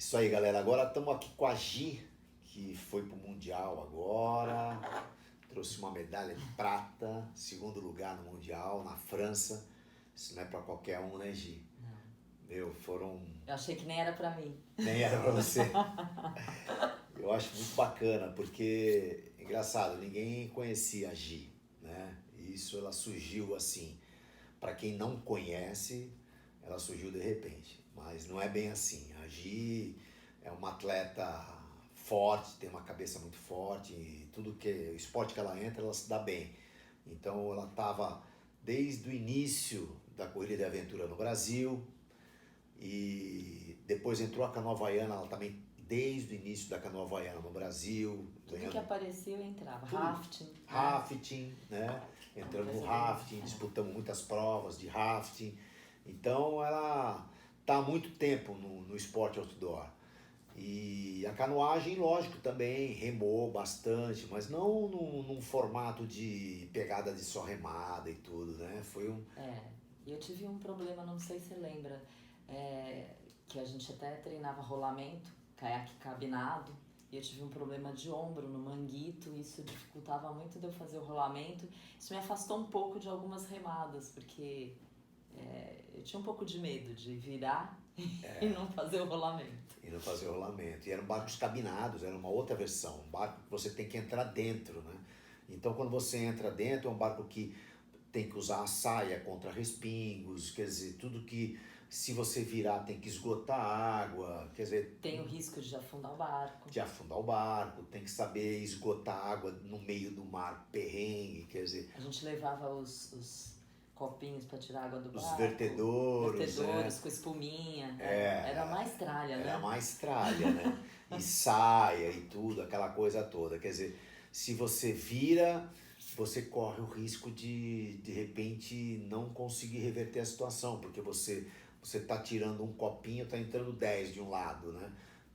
Isso aí, galera. Agora estamos aqui com a Gi, que foi pro Mundial agora. Trouxe uma medalha de prata, segundo lugar no Mundial, na França. Isso não é para qualquer um, né, Gi? Não. Meu, foram. Eu achei que nem era pra mim. Nem era para você. Eu acho muito bacana, porque, engraçado, ninguém conhecia a Gi, né? E isso ela surgiu assim. Para quem não conhece, ela surgiu de repente. Mas não é bem assim. A Gi é uma atleta forte, tem uma cabeça muito forte, e tudo que o esporte que ela entra, ela se dá bem. Então ela estava desde o início da corrida de aventura no Brasil, e depois entrou a canoa havaiana, ela também desde o início da canoa havaiana no Brasil, Tudo que aparecia eu entrava. tudo. Rafting. Né? Rafting, né? Entramos no rafting, disputamos muitas provas de rafting. Então ela está há muito tempo no esporte outdoor. E a canoagem, lógico, também remou bastante, mas não num formato de pegada de só remada e tudo, né? Foi um. E eu tive um problema, não sei se você lembra, que a gente até treinava rolamento, caiaque cabinado, e eu tive um problema de ombro no manguito, e isso dificultava muito de eu fazer o rolamento. Isso me afastou um pouco de algumas remadas, porque eu tinha um pouco de medo de virar e não fazer o rolamento. E não fazer o rolamento. E eram barcos cabinados, era uma outra versão, um barco que você tem que entrar dentro, né? Então quando você entra dentro, é um barco que tem que usar a saia contra respingos, quer dizer, tudo que se você virar tem que esgotar a água, quer dizer... Tem o risco de afundar o barco. De afundar o barco, tem que saber esgotar a água no meio do mar, perrengue, quer dizer... A gente levava os copinhos para tirar água do barco. Os vertedouros, com espuminha. É, era mais tralha, né? Era mais tralha, né? E saia e tudo, aquela coisa toda. Quer dizer, se você vira, você corre o risco de repente, não conseguir reverter a situação, porque você tá tirando um copinho, tá entrando 10 de um lado, né?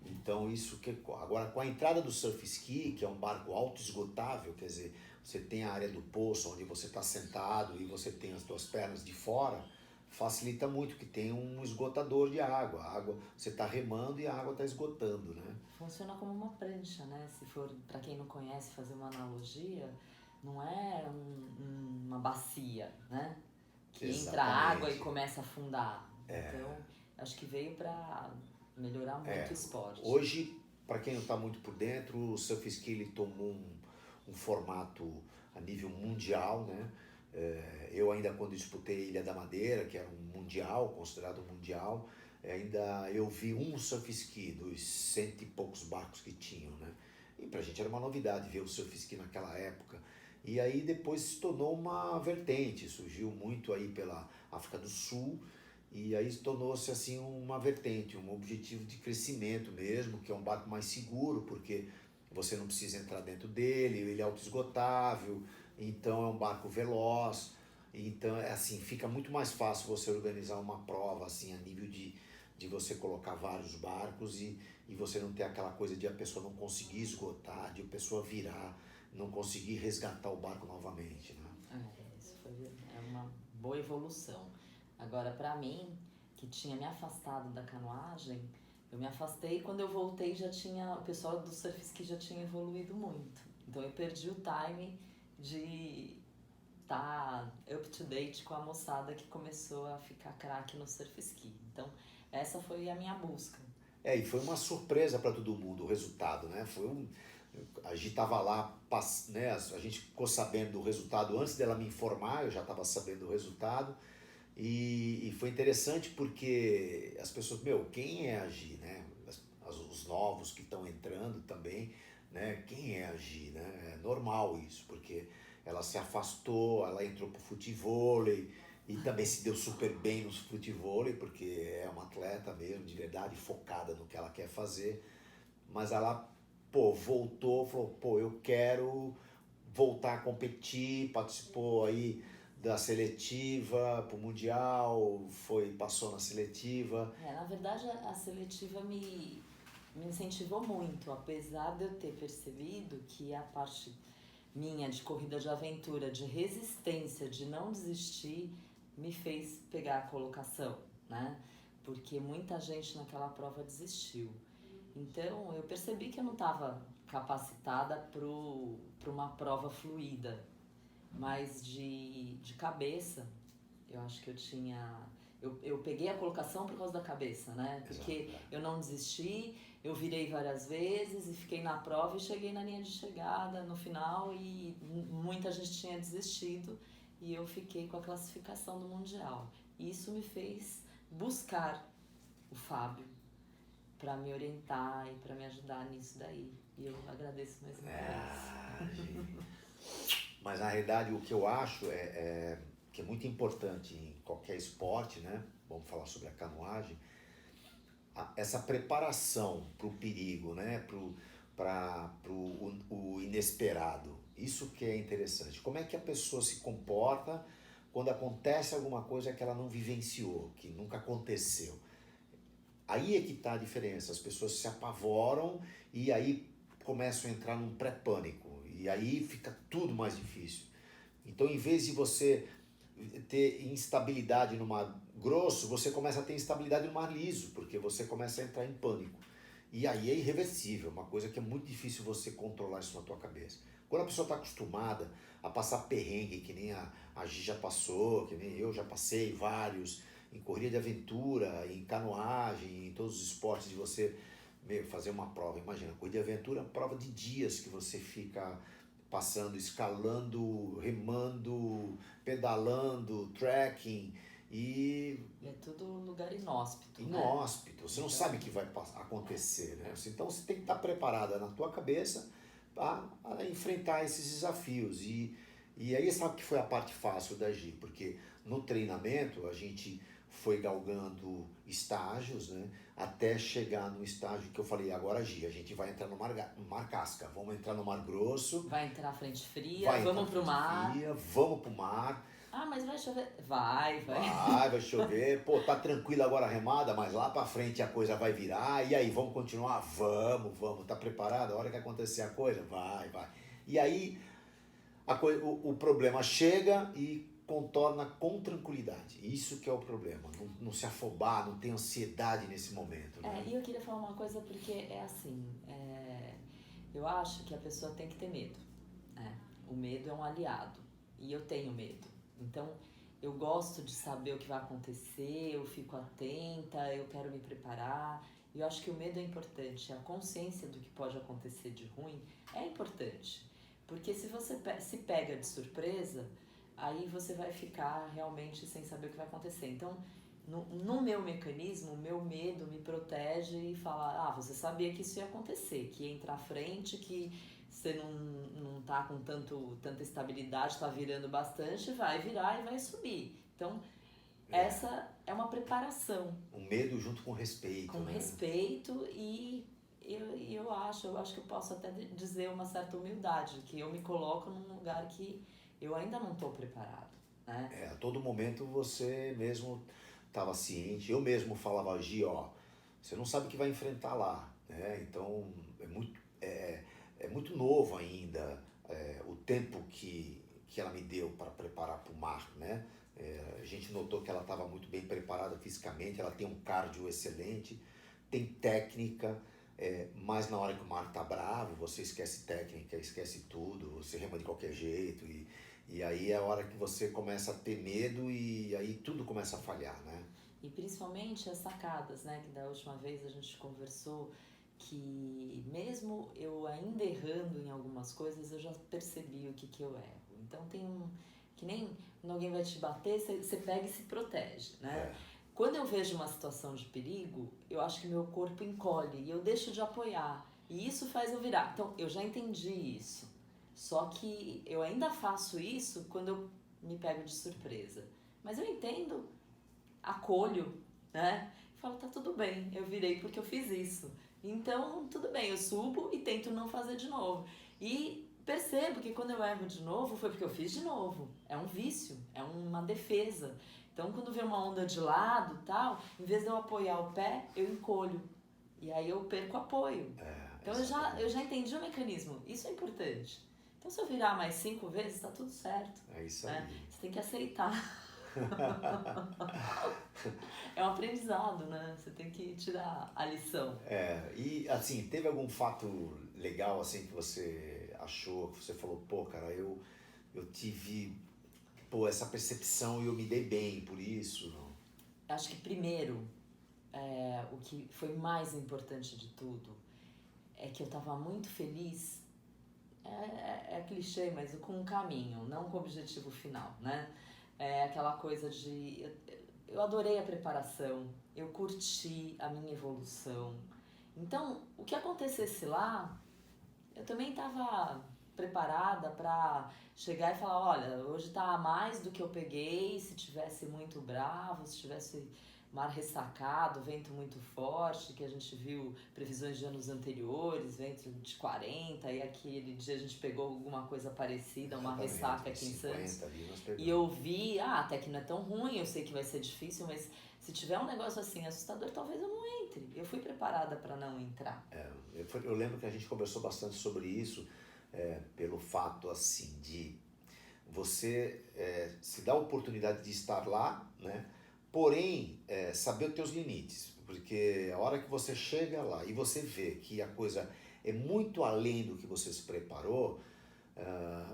Então isso que... Agora, com a entrada do surf ski, que é um barco auto-esgotável, quer dizer, você tem a área do poço, onde você está sentado e você tem as suas pernas de fora, facilita muito, que tem um esgotador de água. A água, você está remando e a água está esgotando, né? Funciona como uma prancha, né? Se for, para quem não conhece, fazer uma analogia, não é uma bacia, né? Que entra água e começa a afundar. Então, acho que veio para melhorar muito o esporte. Hoje, para quem não está muito por dentro, o surf ski ele tomou um formato a nível mundial, né? Eu ainda quando disputei Ilha da Madeira, que era um mundial, considerado mundial, ainda eu vi um surf ski dos 100 e poucos barcos que tinham, né? E pra gente era uma novidade ver o surf ski naquela época. E aí depois se tornou uma vertente, surgiu muito aí pela África do Sul, e aí tornou-se assim uma vertente, um objetivo de crescimento mesmo, que é um barco mais seguro, porque você não precisa entrar dentro dele, ele é autoesgotável, então é um barco veloz, então assim, fica muito mais fácil você organizar uma prova assim, a nível de você colocar vários barcos e você não ter aquela coisa de a pessoa não conseguir esgotar, de a pessoa virar, não conseguir resgatar o barco novamente, né? Isso é uma boa evolução. Agora, para mim, que tinha me afastado da canoagem, eu me afastei e quando eu voltei o pessoal do surf ski já tinha evoluído muito. Então eu perdi o time de estar up to date com a moçada que começou a ficar craque no surf ski. Então essa foi a minha busca. E foi uma surpresa para todo mundo o resultado, né? A gente estava lá, né? A gente ficou sabendo do resultado antes dela me informar, eu já estava sabendo do resultado. E foi interessante porque as pessoas, quem é a Gi, né? Os novos que estão entrando também, né? Quem é a Gi, né? É normal isso, porque ela se afastou, ela entrou pro futevôlei e também se deu super bem no futevôlei, porque é uma atleta mesmo, de verdade, focada no que ela quer fazer. Mas ela, voltou, falou, eu quero voltar a competir, participou aí da seletiva pro Mundial, passou na seletiva. Na verdade, a seletiva me incentivou muito, apesar de eu ter percebido que a parte minha de corrida de aventura, de resistência, de não desistir, me fez pegar a colocação, né? Porque muita gente naquela prova desistiu. Então eu percebi que eu não estava capacitada para uma prova fluida, mas de cabeça. Eu acho que eu tinha... Eu peguei a colocação por causa da cabeça, né? Porque eu não desisti, eu virei várias vezes e fiquei na prova e cheguei na linha de chegada no final e muita gente tinha desistido e eu fiquei com a classificação do Mundial. E isso me fez buscar o Fábio para me orientar e para me ajudar nisso daí. E eu agradeço mais uma vez. Mas na realidade o que eu acho que é muito importante em qualquer esporte, né? Vamos falar sobre a canoagem, essa preparação para o perigo, né? Para o inesperado. Isso que é interessante. Como é que a pessoa se comporta quando acontece alguma coisa que ela não vivenciou, que nunca aconteceu? Aí é que está a diferença. As pessoas se apavoram e aí começam a entrar num pré-pânico. E aí fica tudo mais difícil. Então, em vez de você ter instabilidade no mar grosso, você começa a ter instabilidade no mar liso, porque você começa a entrar em pânico. E aí é irreversível, uma coisa que é muito difícil você controlar isso na tua cabeça. Quando a pessoa está acostumada a passar perrengue, que nem a Gi já passou, que nem eu já passei vários, em corrida de aventura, em canoagem, em todos os esportes de você fazer uma prova. Imagina, corrida de aventura é uma prova de dias que você fica passando, escalando, remando, pedalando, trekking e... É tudo lugar inóspito, inóspito, né? Você não sabe o que vai acontecer, né? Então você tem que estar preparada na tua cabeça a enfrentar esses desafios. E aí sabe que foi a parte fácil da Gi, porque no treinamento a gente foi galgando estágios, né? Até chegar no estágio que eu falei, agora Gi, a gente vai entrar no mar casca, vamos entrar no mar grosso. Vai entrar frente fria, vamos pro mar. Vamos pro mar. Ah, mas vai chover? Vai. Vai chover. Pô, tá tranquilo agora a remada, mas lá pra frente a coisa vai virar. E aí, vamos continuar? Vamos. Tá preparado? A hora que acontecer a coisa? Vai. E aí, o problema chega e contorna com tranquilidade. Isso que é o problema. Não se afobar, não ter ansiedade nesse momento. Né? E eu queria falar uma coisa porque é assim, eu acho que a pessoa tem que ter medo. Né? O medo é um aliado. E eu tenho medo. Então, eu gosto de saber o que vai acontecer, eu fico atenta, eu quero me preparar. E eu acho que o medo é importante. A consciência do que pode acontecer de ruim é importante. Porque se você se pega de surpresa, aí você vai ficar realmente sem saber o que vai acontecer. Então, no meu mecanismo, o meu medo me protege e fala, você sabia que isso ia acontecer, que ia entrar à frente, que você não tá com tanta estabilidade, tá virando bastante, vai virar e vai subir. Então, essa é uma preparação. O medo junto com respeito. Com respeito e eu acho que eu posso até dizer uma certa humildade, que eu me coloco num lugar que eu ainda não estou preparado. Né? A todo momento você mesmo estava ciente, eu mesmo falava, Gi, você não sabe o que vai enfrentar lá. Né? Então, é muito novo ainda o tempo que ela me deu para preparar para o mar, né? A gente notou que ela estava muito bem preparada fisicamente, ela tem um cardio excelente, tem técnica, mas na hora que o mar está bravo, você esquece técnica, esquece tudo, você rema de qualquer jeito e aí é a hora que você começa a ter medo e aí tudo começa a falhar, né? E principalmente as sacadas, né? Que da última vez a gente conversou, que mesmo eu ainda errando em algumas coisas, eu já percebi o que eu erro. Então tem que nem quando alguém vai te bater, você pega e se protege, né? Quando eu vejo uma situação de perigo, eu acho que meu corpo encolhe e eu deixo de apoiar. E isso faz eu virar. Então, eu já entendi isso. Só que eu ainda faço isso quando eu me pego de surpresa. Mas eu entendo, acolho, né? E falo, tá tudo bem, eu virei porque eu fiz isso. Então, tudo bem, eu subo e tento não fazer de novo. E percebo que quando eu erro de novo, foi porque eu fiz de novo. É um vício, é uma defesa. Então, quando vem uma onda de lado e tal, em vez de eu apoiar o pé, eu encolho. E aí eu perco apoio. Então, eu já entendi o mecanismo. Isso é importante. Então, se eu virar mais 5 vezes, tá tudo certo. É isso aí. Você tem que aceitar. É um aprendizado, né? Você tem que tirar a lição. E assim, teve algum fato legal assim que você achou, que você falou, pô, cara, eu tive, pô, essa percepção e eu me dei bem por isso, não? Acho que primeiro, o que foi mais importante de tudo é que eu estava muito feliz. É clichê, mas com um caminho, não com o objetivo final, né? É aquela coisa de... Eu adorei a preparação, eu curti a minha evolução. Então, o que acontecesse lá, eu também estava preparada para chegar e falar, olha, hoje tá a mais do que eu peguei, se tivesse muito bravo, se tivesse mar ressacado, vento muito forte, que a gente viu previsões de anos anteriores, vento de 40, e aquele dia a gente pegou alguma coisa parecida, uma Exatamente, ressaca aqui em Santos. ali nós E eu pegamos. vi, até que não é tão ruim, eu sei que vai ser difícil, mas se tiver um negócio assim assustador, talvez eu não entre. Eu fui preparada para não entrar. Eu lembro que a gente conversou bastante sobre isso, pelo fato assim de você se dar a oportunidade de estar lá, né? Porém, saber os teus limites, porque a hora que você chega lá e você vê que a coisa é muito além do que você se preparou,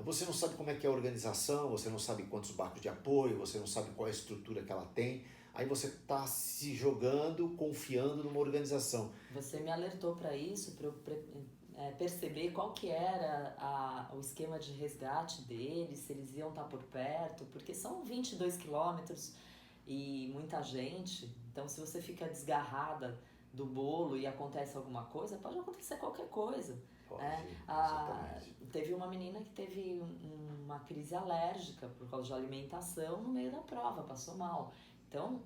você não sabe como é que é a organização, você não sabe quantos barcos de apoio, você não sabe qual é a estrutura que ela tem, aí você está se jogando, confiando numa organização. Você me alertou para isso, para eu perceber qual que era o esquema de resgate deles, se eles iam estar por perto, porque são 22 quilômetros e muita gente, então se você fica desgarrada do bolo e acontece alguma coisa, pode acontecer qualquer coisa. Pode, exatamente. Teve uma menina que teve uma crise alérgica por causa de alimentação no meio da prova, passou mal. Então,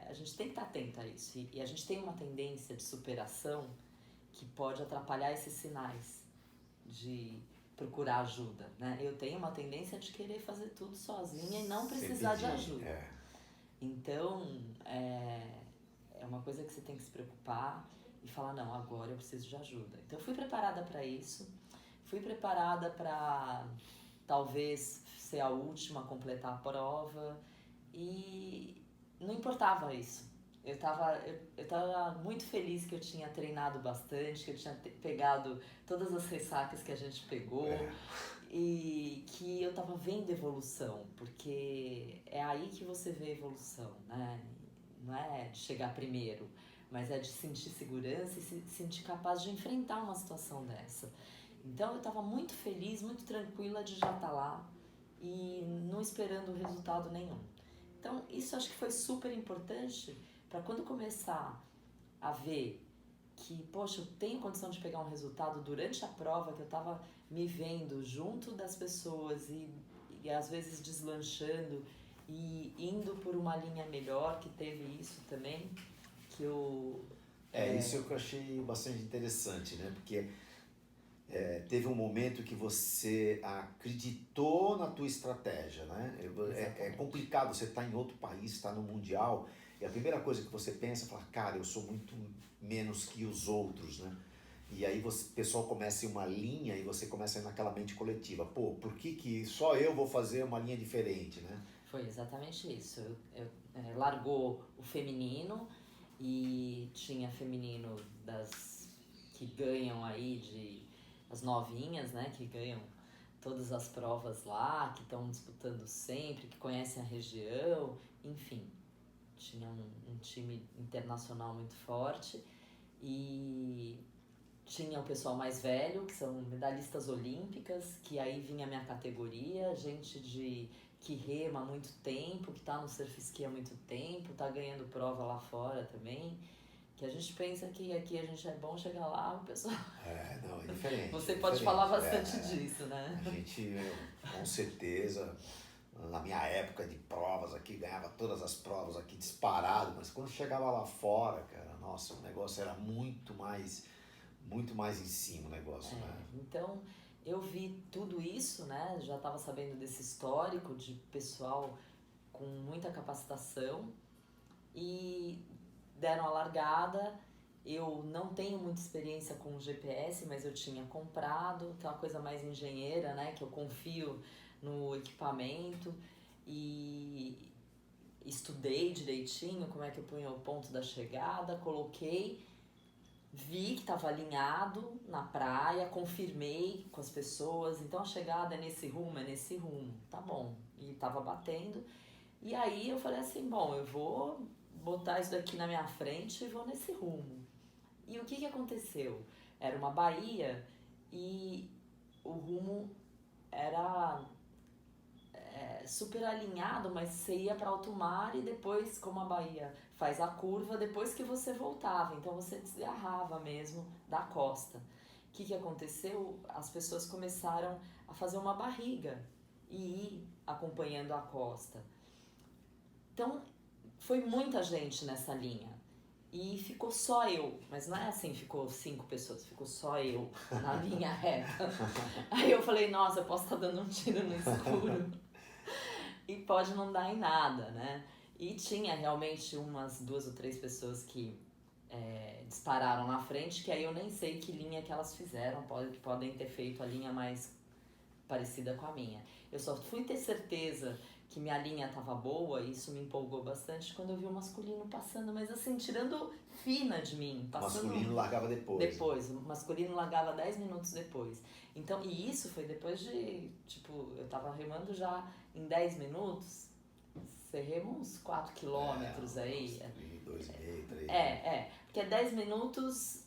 a gente tem que estar atenta a isso. E a gente tem uma tendência de superação que pode atrapalhar esses sinais de procurar ajuda, né? Eu tenho uma tendência de querer fazer tudo sozinha e não precisar de ajuda. Então, é uma coisa que você tem que se preocupar e falar, não, agora eu preciso de ajuda. Então, eu fui preparada para isso. Fui preparada para talvez ser a última a completar a prova e não importava isso. Eu tava muito feliz que eu tinha treinado bastante, que eu tinha pegado todas as ressacas que a gente pegou e que eu tava vendo evolução, porque é aí que você vê evolução, né? Não é de chegar primeiro, mas é de sentir segurança e se sentir capaz de enfrentar uma situação dessa. Então eu tava muito feliz, muito tranquila de já estar lá e não esperando resultado nenhum. Então isso acho que foi super importante para quando começar a ver que, poxa, eu tenho condição de pegar um resultado durante a prova, que eu tava me vendo junto das pessoas e às vezes deslanchando e indo por uma linha melhor, que teve isso também, que eu... Isso que eu achei bastante interessante, né? Porque teve um momento que você acreditou na tua estratégia, né? É complicado, você está em outro país, está no Mundial, e a primeira coisa que você pensa é falar, cara, eu sou muito menos que os outros, né? E aí o pessoal começa em uma linha e você começa a ir naquela mente coletiva. Pô, por que só eu vou fazer uma linha diferente, né? Foi exatamente isso. Largou o feminino e tinha feminino das que ganham aí as novinhas, né? Que ganham todas as provas lá, que estão disputando sempre, que conhecem a região, enfim. Tinha um time internacional muito forte e tinha o pessoal mais velho, que são medalhistas olímpicas, que aí vinha a minha categoria, gente que rema há muito tempo, que tá no surf ski há muito tempo, tá ganhando prova lá fora também. Que a gente pensa que aqui a gente é bom, chegar lá, o pessoal... Não, é diferente. Você pode falar bastante disso, né? A gente, com certeza, na minha época de provas aqui, ganhava todas as provas aqui disparado, mas quando chegava lá fora, cara, nossa, o negócio era muito mais em cima o negócio, né? Então, eu vi tudo isso, né? Já estava sabendo desse histórico de pessoal com muita capacitação e deram a largada. Eu não tenho muita experiência com o GPS, mas eu tinha comprado, que é uma coisa mais engenheira, né? Que eu confio no equipamento e estudei direitinho como é que eu punha o ponto da chegada, coloquei, vi que estava alinhado na praia, confirmei com as pessoas, então a chegada é nesse rumo, tá bom. E tava batendo. E aí eu falei assim, bom, eu vou botar isso daqui na minha frente e vou nesse rumo. E o que aconteceu? Era uma baía e o rumo era super alinhado, mas você ia para alto mar e depois, como a baía faz a curva, depois que você voltava, então você desgarrava mesmo da costa. O que aconteceu? As pessoas começaram a fazer uma barriga e ir acompanhando a costa. Então, foi muita gente nessa linha. E ficou só eu, mas não é assim, ficou 5 pessoas, ficou só eu na linha reta. Aí eu falei, nossa, eu posso estar dando um tiro no escuro e pode não dar em nada, né? E tinha realmente umas 2 ou 3 pessoas que dispararam na frente, que aí eu nem sei que linha que elas fizeram, podem ter feito a linha mais parecida com a minha. Eu só fui ter certeza que minha linha tava boa, e isso me empolgou bastante quando eu vi o masculino passando, mas assim, tirando fina de mim. Passando O masculino largava depois. Depois, o masculino largava 10 minutos depois. Então, e isso foi depois de, tipo, eu tava remando já em 10 minutos, você rema uns 4 quilômetros aí. 2,5, 3. Porque 10 minutos...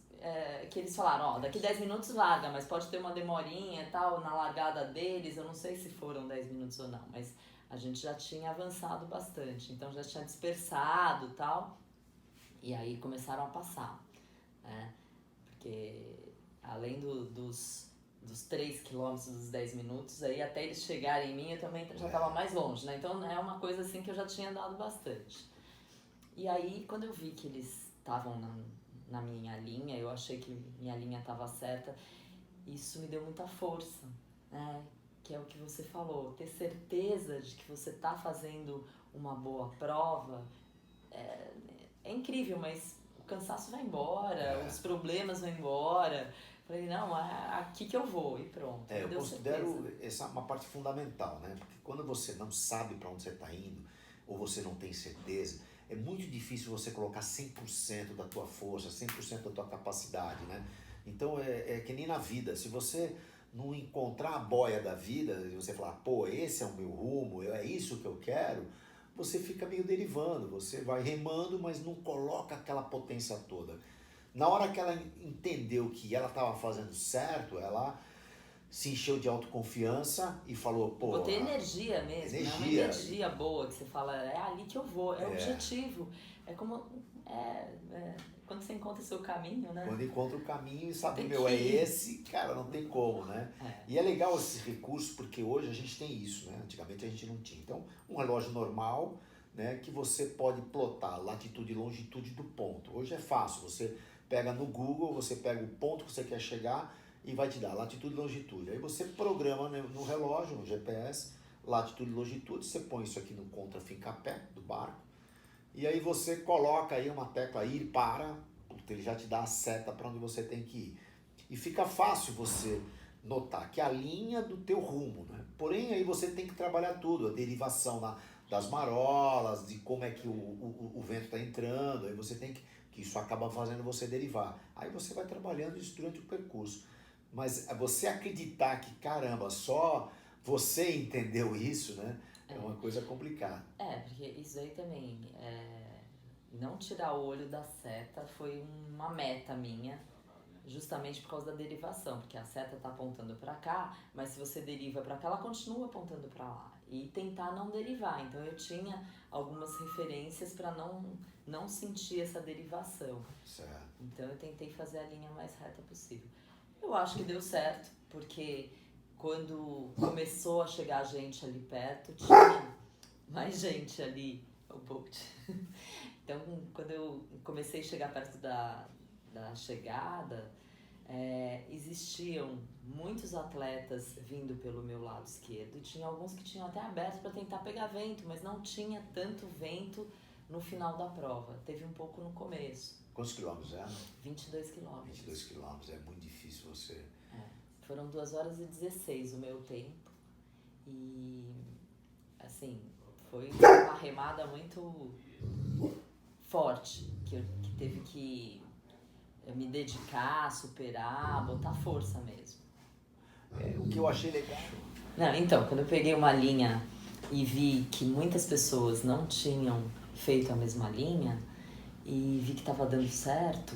que eles falaram, ó, daqui 10 minutos larga, mas pode ter uma demorinha e tal na largada deles, eu não sei se foram 10 minutos ou não, mas a gente já tinha avançado bastante, então já tinha dispersado e tal, e aí começaram a passar, né, porque além dos 3 quilômetros dos 10 minutos, aí até eles chegarem em mim eu também já estava mais longe, né, então é uma coisa assim que eu já tinha andado bastante. E aí quando eu vi que eles estavam na minha linha, eu achei que minha linha estava certa, isso me deu muita força, né? Que é o que você falou, ter certeza de que você está fazendo uma boa prova é incrível, mas o cansaço vai embora, os problemas vão embora. Falei, não, é aqui que eu vou e pronto. Eu considero essa uma parte fundamental, né? Porque quando você não sabe para onde você está indo, ou você não tem certeza, é muito difícil você colocar 100% da tua força, 100% da tua capacidade, né? Então é que nem na vida, se você não encontrar a boia da vida, e você falar, pô, esse é o meu rumo, é isso que eu quero, você fica meio derivando, você vai remando, mas não coloca aquela potência toda. Na hora que ela entendeu que ela estava fazendo certo, ela se encheu de autoconfiança e falou, pô... Botei energia mesmo, né? Uma energia boa, que você fala, é ali que eu vou, é o objetivo. É como... quando você encontra o seu caminho, né? Quando encontra o caminho e sabe, é esse, cara, não tem como, né? E é legal esse recurso, porque hoje a gente tem isso, né? Antigamente a gente não tinha. Então, um relógio normal, né? Que você pode plotar latitude e longitude do ponto. Hoje é fácil, você pega no Google, você pega o ponto que você quer chegar e vai te dar latitude e longitude. Aí você programa no relógio, no GPS, latitude e longitude, você põe isso aqui no contra-fincapé do barco, e aí você coloca aí uma tecla ir para, porque ele já te dá a seta para onde você tem que ir. E fica fácil você notar que a linha do teu rumo, né? Porém aí você tem que trabalhar tudo, a derivação das marolas, de como é que o vento está entrando, aí você tem que isso acaba fazendo você derivar. Aí você vai trabalhando isso durante o percurso. Mas você acreditar que, caramba, só você entendeu isso, né? É uma coisa complicada. Porque isso aí também, não tirar o olho da seta foi uma meta minha, justamente por causa da derivação, porque a seta tá apontando para cá, mas se você deriva para cá, ela continua apontando para lá. E tentar não derivar. Então eu tinha algumas referências para não sentir essa derivação. Certo. Então eu tentei fazer a linha mais reta possível. Eu acho que deu certo, porque quando começou a chegar gente ali perto, tinha mais gente ali, o boat. Então, quando eu comecei a chegar perto da chegada, existiam muitos atletas vindo pelo meu lado esquerdo, e tinha alguns que tinham até aberto para tentar pegar vento, mas não tinha tanto vento no final da prova. Teve um pouco no começo. Quantos quilômetros eram? 22 quilômetros. 22 quilômetros, é muito difícil você... Foram 2 horas e 16 o meu tempo. E, assim, Foi uma remada muito forte, que teve que me dedicar, superar, botar força mesmo. O que eu achei legal. Não, então, quando eu peguei uma linha e vi que muitas pessoas não tinham feito a mesma linha e vi que estava dando certo,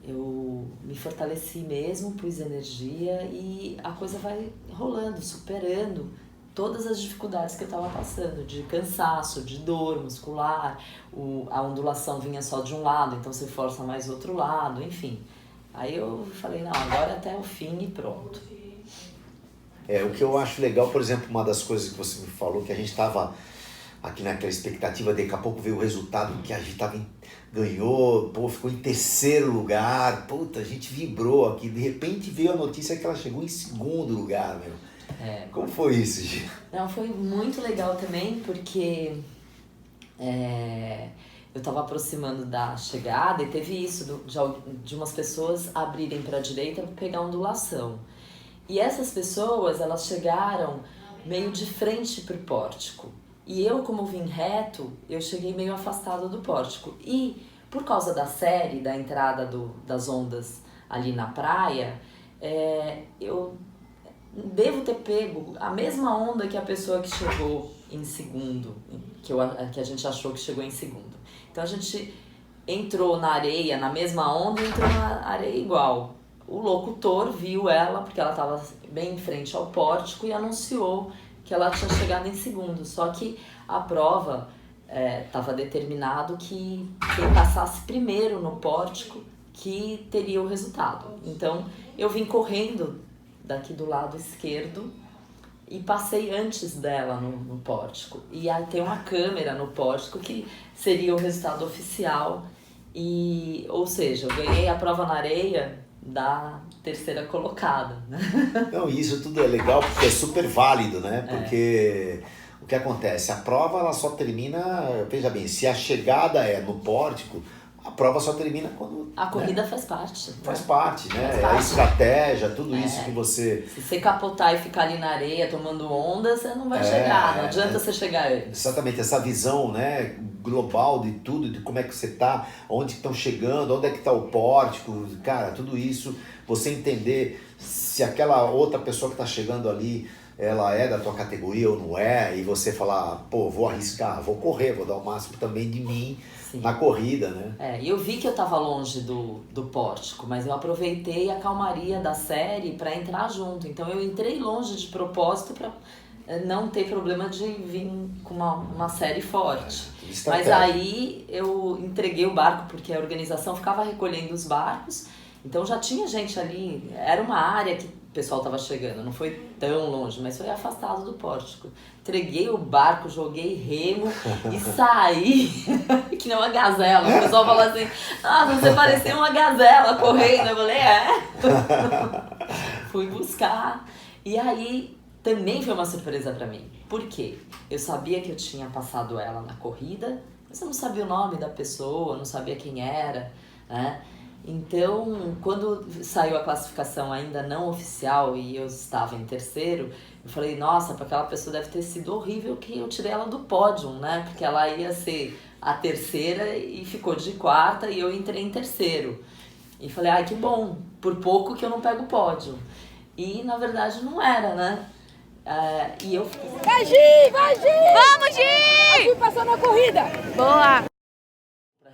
eu me fortaleci mesmo, pus energia e a coisa vai rolando, superando todas as dificuldades que eu estava passando, de cansaço, de dor muscular, a ondulação vinha só de um lado, então você força mais o outro lado, enfim. Aí eu falei, não, agora até o fim e pronto. O que eu acho legal, por exemplo, uma das coisas que você me falou, que a gente estava aqui naquela expectativa, daqui a pouco veio o resultado que a gente ganhou, ficou em terceiro lugar, a gente vibrou aqui, de repente veio a notícia que ela chegou em segundo lugar, meu. Como foi isso, Gi? Não, foi muito legal também, porque eu estava aproximando da chegada e teve isso, de umas pessoas abrirem para a direita para pegar ondulação. E essas pessoas, elas chegaram meio de frente para o pórtico. E eu, como vim reto, eu cheguei meio afastado do pórtico. E por causa da série, da entrada das ondas ali na praia, eu devo ter pego a mesma onda que a pessoa que chegou em segundo, que a gente achou que chegou em segundo. Então a gente entrou na areia, na mesma onda, e entrou na areia igual. O locutor viu ela, porque ela estava bem em frente ao pórtico, e anunciou que ela tinha chegado em segundo. Só que a prova estava determinado que quem passasse primeiro no pórtico que teria o resultado. Então eu vim correndo daqui do lado esquerdo e passei antes dela no pórtico. E aí tem uma câmera no pórtico que seria o resultado oficial. Ou seja, eu ganhei a prova na areia da terceira colocada. Não, isso tudo é legal porque é super válido, né? Porque o que acontece? A prova ela só termina, veja bem, se a chegada é no pórtico, a prova só termina quando... A corrida faz parte. Faz parte, né? Faz parte. A estratégia, tudo isso que você... Se você capotar e ficar ali na areia tomando onda, você não vai chegar, não adianta você chegar antes. Exatamente, essa visão, né, global de tudo, de como é que você tá, onde estão chegando, onde é que tá o pórtico, cara, tudo isso, você entender se aquela outra pessoa que tá chegando ali, ela é da tua categoria ou não é, e você falar, vou arriscar, vou correr, vou dar o máximo também de mim. Sim. Na corrida, né? E eu vi que eu tava longe do pórtico, mas eu aproveitei a calmaria da série para entrar junto. Então eu entrei longe de propósito para não ter problema de vir com uma série forte. Mas aí eu entreguei o barco, porque a organização ficava recolhendo os barcos, então já tinha gente ali, era uma área que o pessoal tava chegando, não foi tão longe, mas foi afastado do pórtico. Entreguei o barco, joguei remo e saí que nem uma gazela. O pessoal falou assim, você parecia uma gazela correndo. Eu falei, Fui buscar. E aí também foi uma surpresa pra mim. Por quê? Eu sabia que eu tinha passado ela na corrida, mas eu não sabia o nome da pessoa, não sabia quem era, né? Então, quando saiu a classificação ainda não oficial e eu estava em terceiro, eu falei, nossa, para aquela pessoa deve ter sido horrível que eu tirei ela do pódio, né? Porque ela ia ser a terceira e ficou de quarta e eu entrei em terceiro. E falei, que bom, por pouco que eu não pego o pódio. E, na verdade, não era, né? E eu fiquei... Vai, Gi! Vai, Gi! Vamos, Gi! A Gi passou na corrida! Boa!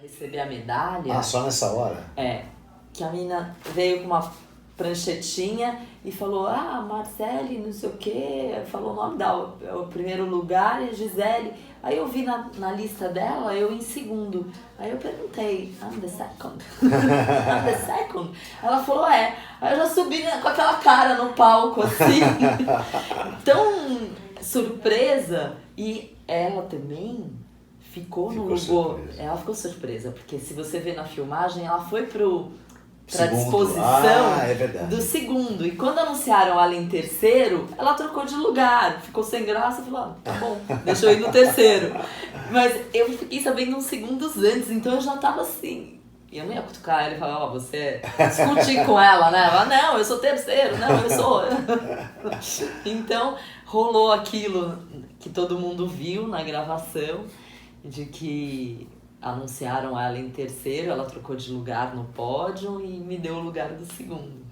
Receber a medalha. Só nessa hora? Que a menina veio com uma pranchetinha e falou, Marcele, não sei o quê, falou o nome o primeiro lugar e a Gisele. Aí eu vi na lista dela, eu em segundo. Aí eu perguntei, I'm the second? I'm the second? Ela falou, Aí eu já subi com aquela cara no palco, assim. Tão surpresa. E ela também... ficou ela ficou surpresa, porque se você vê na filmagem, ela foi pra disposição do segundo. E quando anunciaram ela em terceiro, ela trocou de lugar, ficou sem graça e falou, tá bom, deixa eu ir no terceiro. Mas eu fiquei sabendo uns segundos antes, então eu já tava assim, E eu não ia cutucar ela e falar, você discutir com ela, né? Ela, não, eu sou terceiro, não, eu sou. Então, rolou aquilo que todo mundo viu na gravação, de que anunciaram ela em terceiro, ela trocou de lugar no pódio e me deu o lugar do segundo.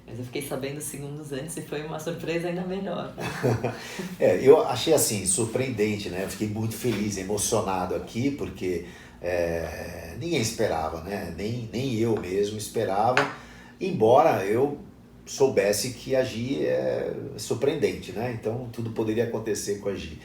Mas eu fiquei sabendo segundos antes e foi uma surpresa ainda melhor. Eu achei assim, surpreendente, né? Eu fiquei muito feliz, emocionado aqui, porque ninguém esperava, né? Nem eu mesmo esperava, embora eu soubesse que a Gi é surpreendente, né? Então tudo poderia acontecer com a Gi.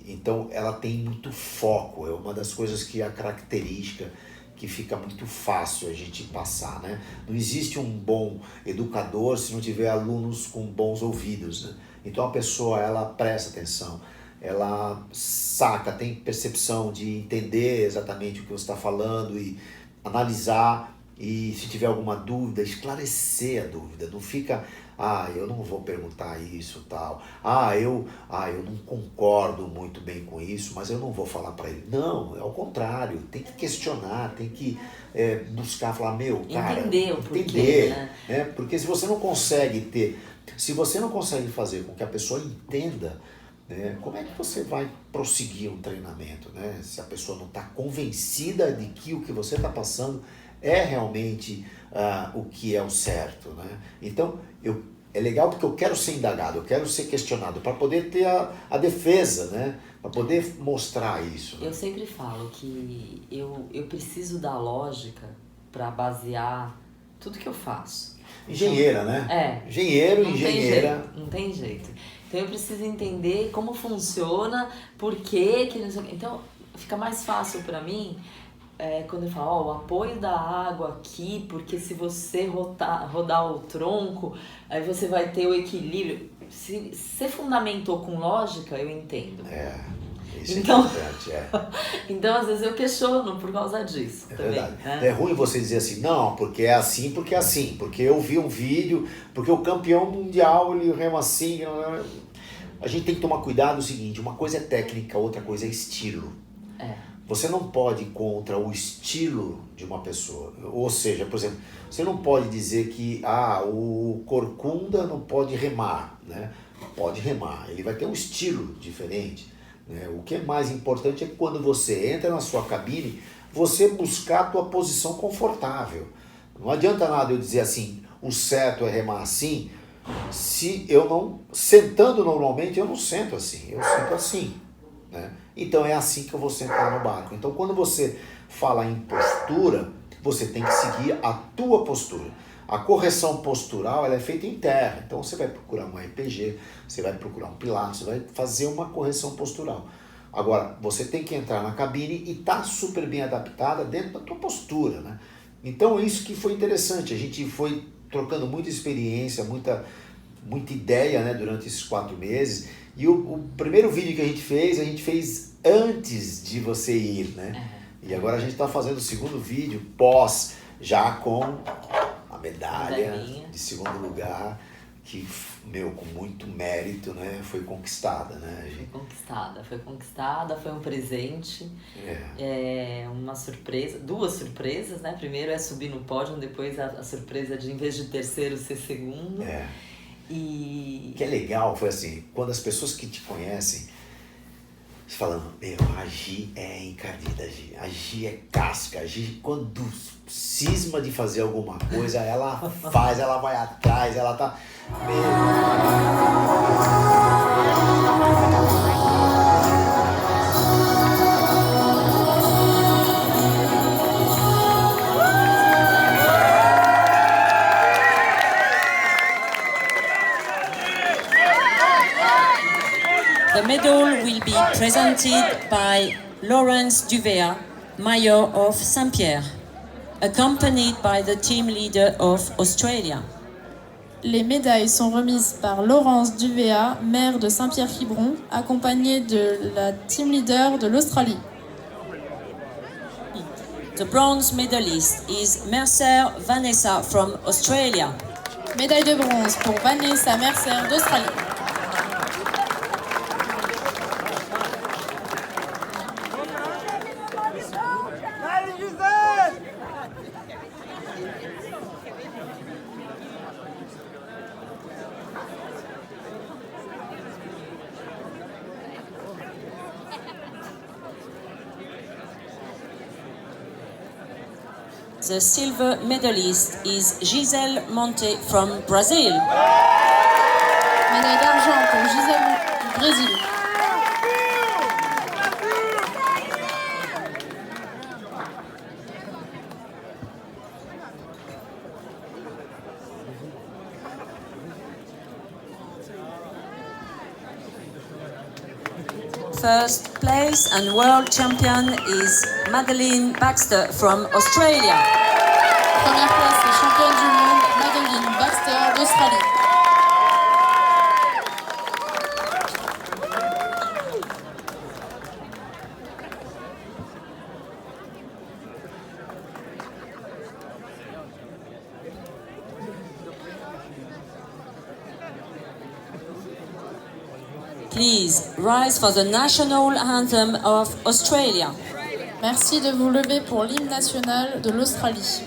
Então ela tem muito foco, é uma das coisas que é a característica que fica muito fácil a gente passar, né? Não existe um bom educador se não tiver alunos com bons ouvidos, né? Então a pessoa, ela presta atenção, ela saca, tem percepção de entender exatamente o que você está falando e analisar, e se tiver alguma dúvida, esclarecer a dúvida. Não fica, eu não vou perguntar isso, tal. Eu não concordo muito bem com isso, mas eu não vou falar para ele. Não, é ao contrário, tem que questionar, tem que buscar, falar, cara, entender o porquê, né? Porque se você não consegue fazer com que a pessoa entenda, né, como é que você vai prosseguir um treinamento, né? Se a pessoa não está convencida de que o que você está passando é realmente o que é o certo, né? Então, é legal porque eu quero ser indagado, eu quero ser questionado, para poder ter a defesa, né? Para poder mostrar isso. Né? Eu sempre falo que eu preciso da lógica para basear tudo que eu faço. Engenheira, então, né? Engenheiro, engenheira. Não tem jeito. Então eu preciso entender como funciona, por quê, que não sei o quê. Então fica mais fácil para mim quando eu falo, o apoio da água aqui, porque se você rodar o tronco, aí você vai ter o equilíbrio. Se você fundamentou com lógica, eu entendo. Isso então, é importante, Então, às vezes eu questiono por causa disso também. Verdade. Né? É ruim você dizer assim, não, porque é assim, porque eu vi um vídeo, porque o campeão mundial, ele rema assim. A gente tem que tomar cuidado o seguinte, uma coisa é técnica, outra coisa é estilo. Você não pode ir contra o estilo de uma pessoa. Ou seja, por exemplo, você não pode dizer que o corcunda não pode remar, né? Pode remar, ele vai ter um estilo diferente. Né? O que é mais importante é que quando você entra na sua cabine, você buscar a tua posição confortável. Não adianta nada eu dizer assim, o certo é remar assim, se eu não, sentando normalmente, eu não sento assim, eu sento assim. Né? Então é assim que eu vou sentar no barco. Então quando você fala em postura, você tem que seguir a tua postura. A correção postural ela é feita em terra. Então você vai procurar um RPG, você vai procurar um pilates, você vai fazer uma correção postural. Agora, você tem que entrar na cabine e estar super bem adaptada dentro da tua postura. Né? Então isso que foi interessante. A gente foi trocando muita experiência, muita ideia, né, durante esses 4 meses. E o primeiro vídeo que a gente fez antes de você ir, né? E agora a gente está fazendo o segundo vídeo, já com a medalha de segundo lugar, que, com muito mérito, né? Foi conquistada, né? Foi conquistada, foi um presente, uma surpresa, 2 surpresas, né? Primeiro é subir no pódio, depois a surpresa de, em vez de terceiro, ser segundo. O que é legal foi assim, quando as pessoas que te conhecem falam, a Gi é encardida, a Gi é casca, a Gi quando cisma de fazer alguma coisa, ela faz, ela vai atrás, ela tá... The medal will be presented by Laurence Duvea, Mayor of Saint-Pierre, accompanied by the team leader of Australia. Les médailles sont remises par Laurence Duvea, maire de Saint-Pierre-Quiberon, accompagnée de la team leader de l'Australie. The bronze medalist is Mercer Vanessa from Australia. Médaille de bronze pour Vanessa Mercer d'Australie. the silver medalist is Gisele Monte from Brazil. Médaille d'argent pour Gisèle du Brésil. First place and world champion is Madeleine Baxter from Australia. Première place et championne du monde, Madeleine Baxter d'Australie. Please rise for the national anthem of Australia. Merci de vous lever pour l'hymne national de l'Australie.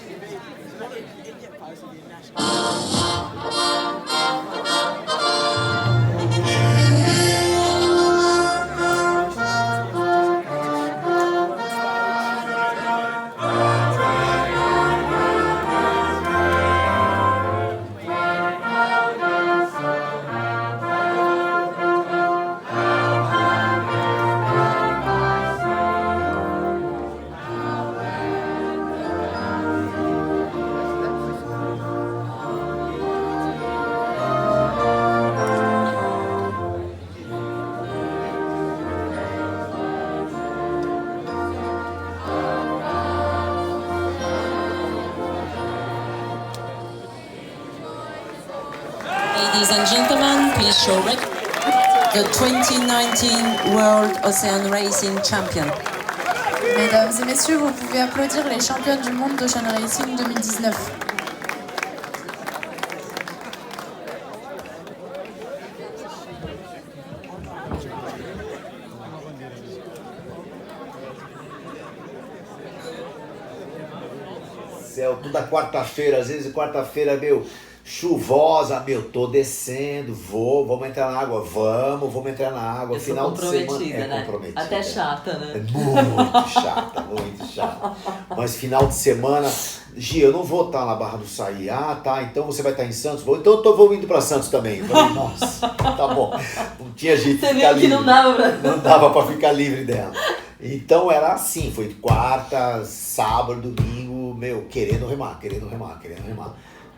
Ladies and gentlemen, please show the 2019 World Ocean Racing Champion. Mesdames et messieurs, vous pouvez applaudir les championnes du monde d'Ocean Racing 2019. Céu, toda quarta-feira, às vezes quarta-feira, meu, chuvosa, meu, tô descendo, vamos entrar na água, vamos entrar na água. Eu sou Final de semana comprometida, né? comprometida. Até chata, né? É muito chata, muito chata. Mas final de semana, Gi, eu não vou estar na Barra do Saí. Ah, tá, então você vai estar em Santos? Vou, então vou indo pra Santos também. Eu falei, nossa, tá bom. Não tinha jeito de Você ficar viu que livre. não dava pra... Não dava pra ficar livre dela. Então era assim, foi quarta, sábado, domingo, meu, querendo remar.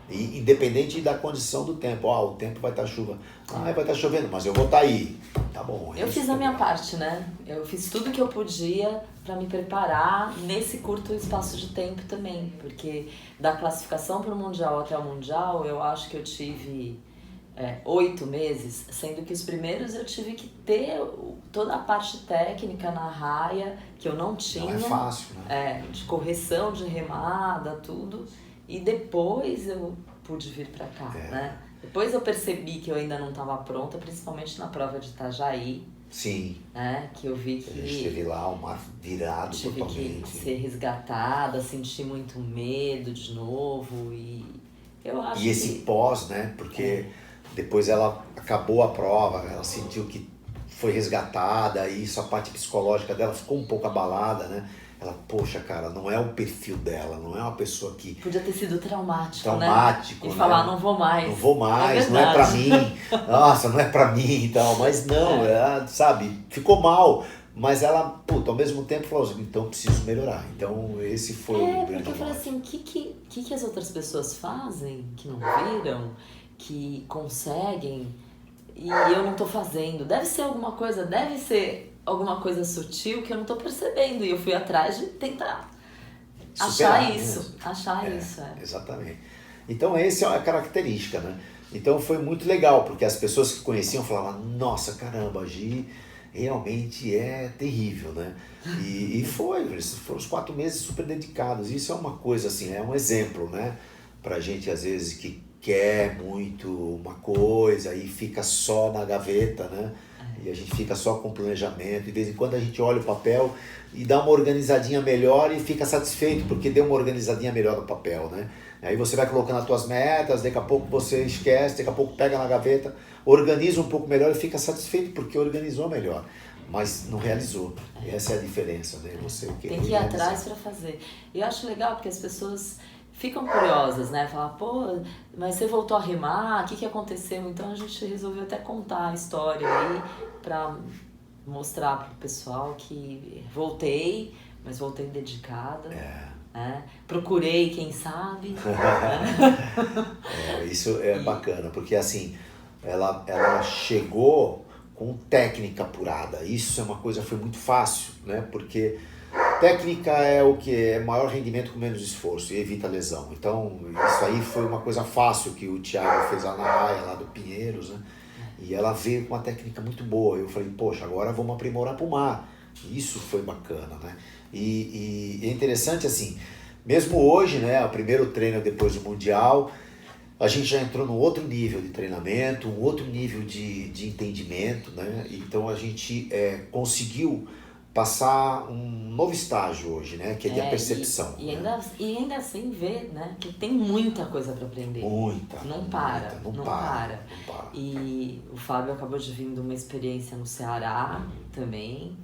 E independente da condição do tempo, o tempo vai estar chuva, vai estar chovendo, mas eu vou estar aí, tá bom. Eu fiz a minha parte, né? Eu fiz tudo que eu podia para me preparar nesse curto espaço de tempo também, porque da classificação para o Mundial até o Mundial, eu acho que eu tive 8 meses, sendo que os primeiros eu tive que ter toda a parte técnica na raia, que eu não tinha. Não é fácil, né? De correção, de remada, tudo. E depois eu pude vir para cá, né? Depois eu percebi que eu ainda não estava pronta, principalmente na prova de Itajaí. Sim. Né? Que eu vi que... A gente teve lá o mar virado tive totalmente. Que ser resgatada, senti muito medo de novo e eu acho E esse pós, né? Porque depois ela acabou a prova, ela sentiu que foi resgatada e isso, a parte psicológica dela ficou um pouco abalada, né? Ela, poxa, cara, não é o perfil dela, não é uma pessoa que... Podia ter sido traumático, né? E falar, não vou mais. Não vou mais, não é pra mim. Nossa, não é pra mim e tal. Mas não, ela, sabe, ficou mal. Mas ela, ao mesmo tempo falou assim, então preciso melhorar. Então esse foi o grande porque eu falei assim, o que as outras pessoas fazem que não viram, que conseguem e eu não tô fazendo? Deve ser alguma coisa sutil que eu não tô percebendo. E eu fui atrás de tentar superar, achar isso. Exatamente. Então essa é a característica, né? Então foi muito legal, porque as pessoas que conheciam falavam, nossa, caramba, a Gi realmente é terrível, né? E foram os 4 meses super dedicados. Isso é uma coisa assim, é um exemplo, né? Pra gente às vezes que quer muito uma coisa e fica só na gaveta, né? E a gente fica só com planejamento, de vez em quando a gente olha o papel e dá uma organizadinha melhor e fica satisfeito, porque deu uma organizadinha melhor no papel, né? Aí você vai colocando as tuas metas, daqui a pouco você esquece, daqui a pouco pega na gaveta, organiza um pouco melhor e fica satisfeito porque organizou melhor. mas não realizou. Essa é a diferença, né? Você tem que ir atrás para fazer. E eu acho legal porque as pessoas ficam curiosas, né? Falar, pô, mas você voltou a remar, o que aconteceu? Então a gente resolveu até contar a história aí para mostrar pro pessoal que voltei, mas voltei dedicada. Né? Procurei, quem sabe. Isso é bacana, porque assim, ela chegou com técnica apurada. Isso é uma coisa que foi muito fácil, né? Porque técnica é o que é maior rendimento com menos esforço e evita lesão. Então, isso aí foi uma coisa fácil que o Thiago fez lá na raia, lá do Pinheiros, né? E ela veio com uma técnica muito boa. Eu falei, poxa, agora vamos aprimorar pro mar. Isso foi bacana, né? E é interessante assim, mesmo hoje, né? O primeiro treino depois do Mundial, a gente já entrou num outro nível de treinamento, um outro nível de entendimento, né? Então a gente conseguiu passar um novo estágio hoje, né? Que é de a percepção. E ainda assim ver, né? Que tem muita coisa para aprender. Muita. Não para. E o Fábio acabou de vir de uma experiência no Ceará também.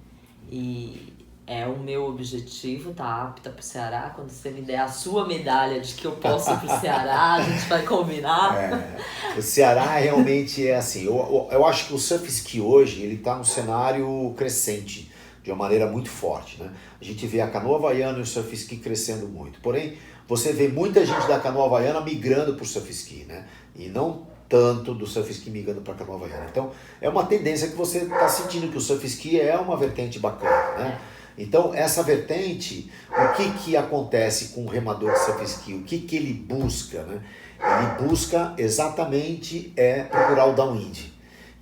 E é o meu objetivo, tá apta pro Ceará. Quando você me der a sua medalha de que eu posso ir pro Ceará, a gente vai combinar. O Ceará realmente é assim. Eu acho que o surf ski hoje, ele tá num cenário crescente, de uma maneira muito forte, né? A gente vê a canoa havaiana e o surf ski crescendo muito. Porém, você vê muita gente da canoa havaiana migrando para o surf ski, né? E não tanto do surf ski migrando para a canoa havaiana. Então, é uma tendência que você está sentindo que o surf ski é uma vertente bacana, né? Então, essa vertente, o que acontece com o remador de surf ski? O que ele busca, né? Ele busca exatamente procurar o downwind,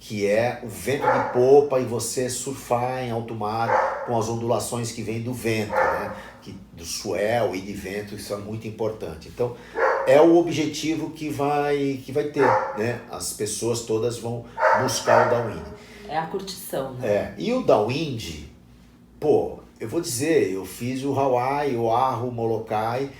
que é o vento de popa e você surfar em alto mar com as ondulações que vêm do vento, né? Do swell e de vento, isso é muito importante. Então, é o objetivo que vai ter, né? As pessoas todas vão buscar o downwind. É a curtição, né? E o downwind, pô, eu vou dizer, eu fiz o Hawaii, o Oahu, o Molokai,